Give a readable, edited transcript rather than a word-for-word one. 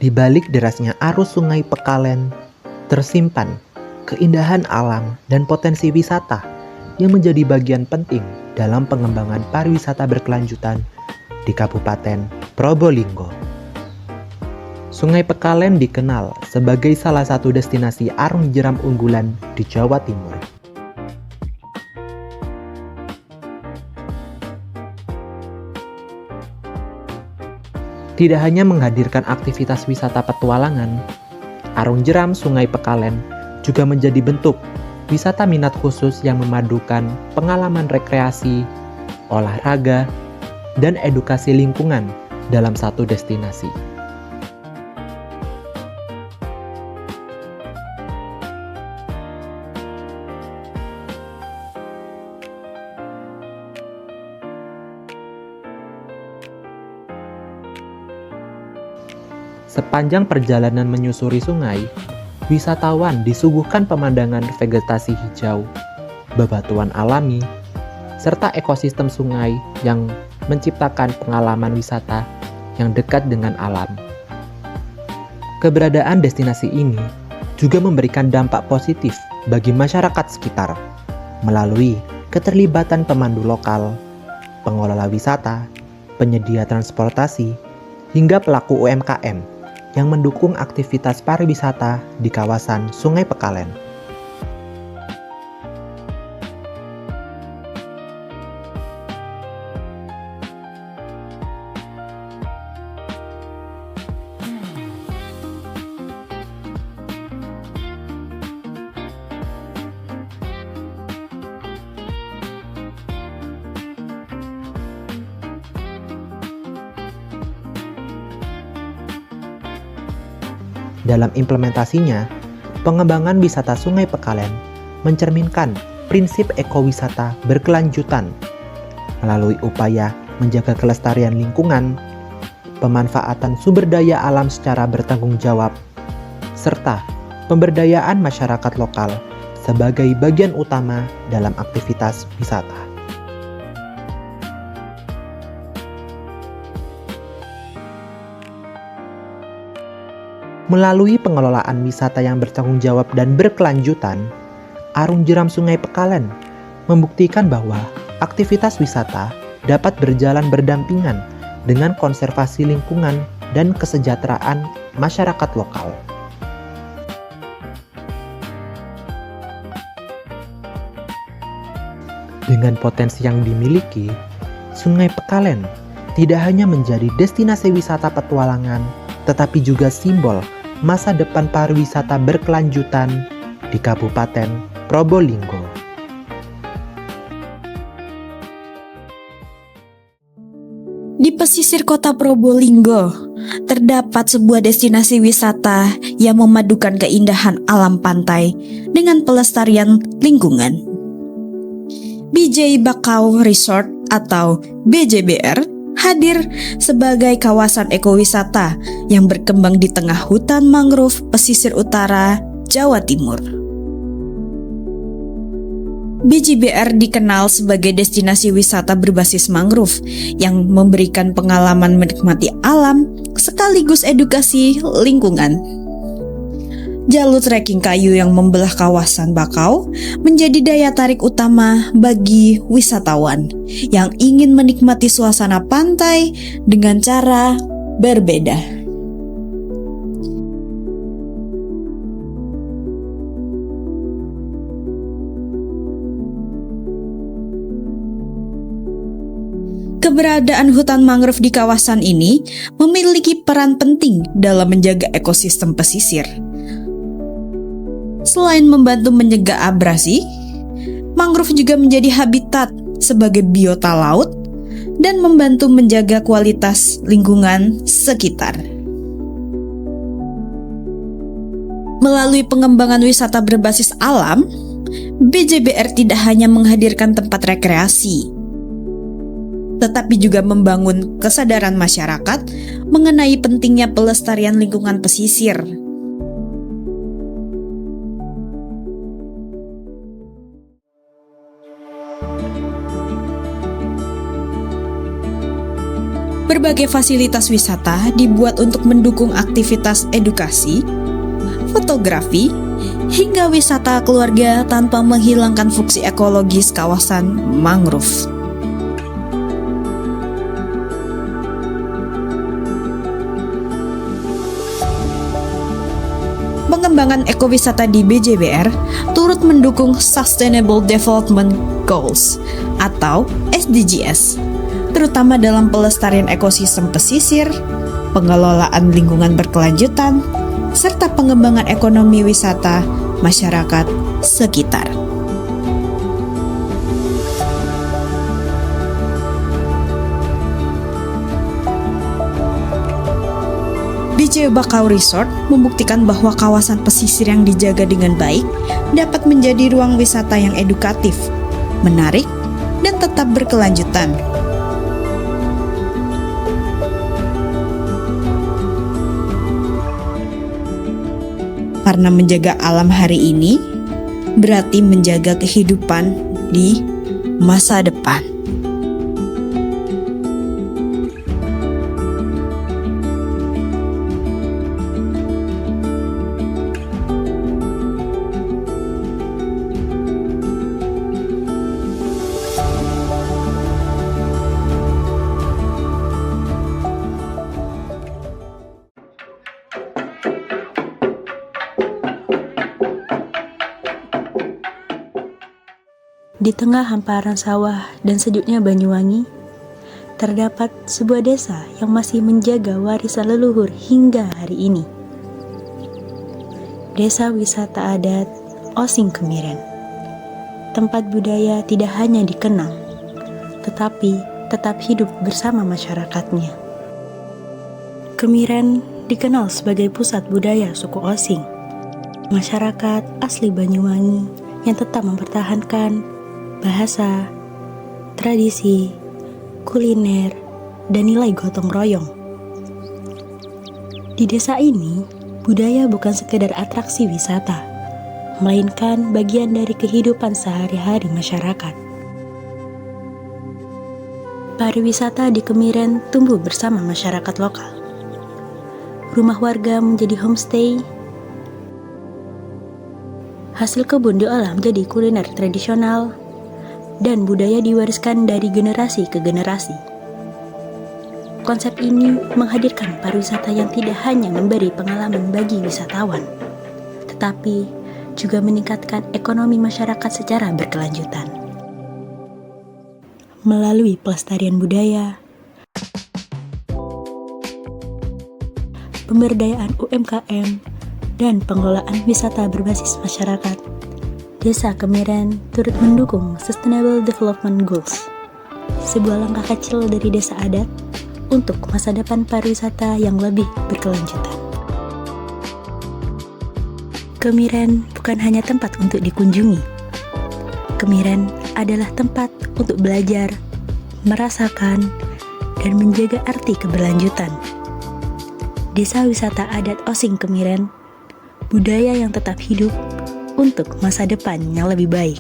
Di balik derasnya arus Sungai Pekalen, tersimpan keindahan alam dan potensi wisata yang menjadi bagian penting dalam pengembangan pariwisata berkelanjutan di Kabupaten Probolinggo. Sungai Pekalen dikenal sebagai salah satu destinasi arung jeram unggulan di Jawa Timur. Tidak hanya menghadirkan aktivitas wisata petualangan, arung jeram Sungai Pekalen juga menjadi bentuk wisata minat khusus yang memadukan pengalaman rekreasi, olahraga, dan edukasi lingkungan dalam satu destinasi. Sepanjang perjalanan menyusuri sungai, wisatawan disuguhkan pemandangan vegetasi hijau, bebatuan alami, serta ekosistem sungai yang menciptakan pengalaman wisata yang dekat dengan alam. Keberadaan destinasi ini juga memberikan dampak positif bagi masyarakat sekitar melalui keterlibatan pemandu lokal, pengelola wisata, penyedia transportasi, hingga pelaku UMKM yang mendukung aktivitas pariwisata di kawasan Sungai Pekalen. Dalam implementasinya, pengembangan wisata Sungai Pekalen mencerminkan prinsip ekowisata berkelanjutan melalui upaya menjaga kelestarian lingkungan, pemanfaatan sumber daya alam secara bertanggung jawab, serta pemberdayaan masyarakat lokal sebagai bagian utama dalam aktivitas wisata. Melalui pengelolaan wisata yang bertanggung jawab dan berkelanjutan, arung jeram Sungai Pekalen membuktikan bahwa aktivitas wisata dapat berjalan berdampingan dengan konservasi lingkungan dan kesejahteraan masyarakat lokal. Dengan potensi yang dimiliki, Sungai Pekalen tidak hanya menjadi destinasi wisata petualangan, tetapi juga simbol masa depan pariwisata berkelanjutan di Kabupaten Probolinggo. Di pesisir kota Probolinggo, terdapat sebuah destinasi wisata yang memadukan keindahan alam pantai dengan pelestarian lingkungan. BJ Bakau Resort atau BJBR hadir sebagai kawasan ekowisata yang berkembang di tengah hutan mangrove pesisir utara Jawa Timur. BJBR dikenal sebagai destinasi wisata berbasis mangrove yang memberikan pengalaman menikmati alam sekaligus edukasi lingkungan. Jalur trekking kayu yang membelah kawasan Bakau menjadi daya tarik utama bagi wisatawan yang ingin menikmati suasana pantai dengan cara berbeda. Keberadaan hutan mangrove di kawasan ini memiliki peran penting dalam menjaga ekosistem pesisir. Selain membantu mencegah abrasi, mangrove juga menjadi habitat sebagai biota laut dan membantu menjaga kualitas lingkungan sekitar. Melalui pengembangan wisata berbasis alam, BJBR tidak hanya menghadirkan tempat rekreasi, tetapi juga membangun kesadaran masyarakat mengenai pentingnya pelestarian lingkungan pesisir. Berbagai fasilitas wisata dibuat untuk mendukung aktivitas edukasi, fotografi, hingga wisata keluarga tanpa menghilangkan fungsi ekologis kawasan mangrove. Pengembangan ekowisata di BJBR turut mendukung Sustainable Development Goals atau SDGs, terutama dalam pelestarian ekosistem pesisir, pengelolaan lingkungan berkelanjutan, serta pengembangan ekonomi wisata masyarakat sekitar. BJ Bakau Resort membuktikan bahwa kawasan pesisir yang dijaga dengan baik dapat menjadi ruang wisata yang edukatif, menarik, dan tetap berkelanjutan. Karena menjaga alam hari ini berarti menjaga kehidupan di masa depan. Di tengah hamparan sawah dan sejuknya Banyuwangi, terdapat sebuah desa yang masih menjaga warisan leluhur hingga hari ini. Desa wisata adat Osing Kemiren. Tempat budaya tidak hanya dikenal, tetapi tetap hidup bersama masyarakatnya. Kemiren dikenal sebagai pusat budaya suku Osing, masyarakat asli Banyuwangi yang tetap mempertahankan bahasa, tradisi, kuliner, dan nilai gotong royong. Di desa ini, budaya bukan sekedar atraksi wisata, melainkan bagian dari kehidupan sehari-hari masyarakat. Pariwisata di Kemiren tumbuh bersama masyarakat lokal. Rumah warga menjadi homestay, hasil kebun diolah menjadi kuliner tradisional, dan budaya diwariskan dari generasi ke generasi. Konsep ini menghadirkan pariwisata yang tidak hanya memberi pengalaman bagi wisatawan, tetapi juga meningkatkan ekonomi masyarakat secara berkelanjutan. Melalui pelestarian budaya, pemberdayaan UMKM, dan pengelolaan wisata berbasis masyarakat, Desa Kemiren turut mendukung Sustainable Development Goals, sebuah langkah kecil dari desa adat untuk masa depan pariwisata yang lebih berkelanjutan. Kemiren bukan hanya tempat untuk dikunjungi. Kemiren adalah tempat untuk belajar, merasakan, dan menjaga arti keberlanjutan. Desa wisata adat Osing Kemiren, budaya yang tetap hidup untuk masa depan yang lebih baik.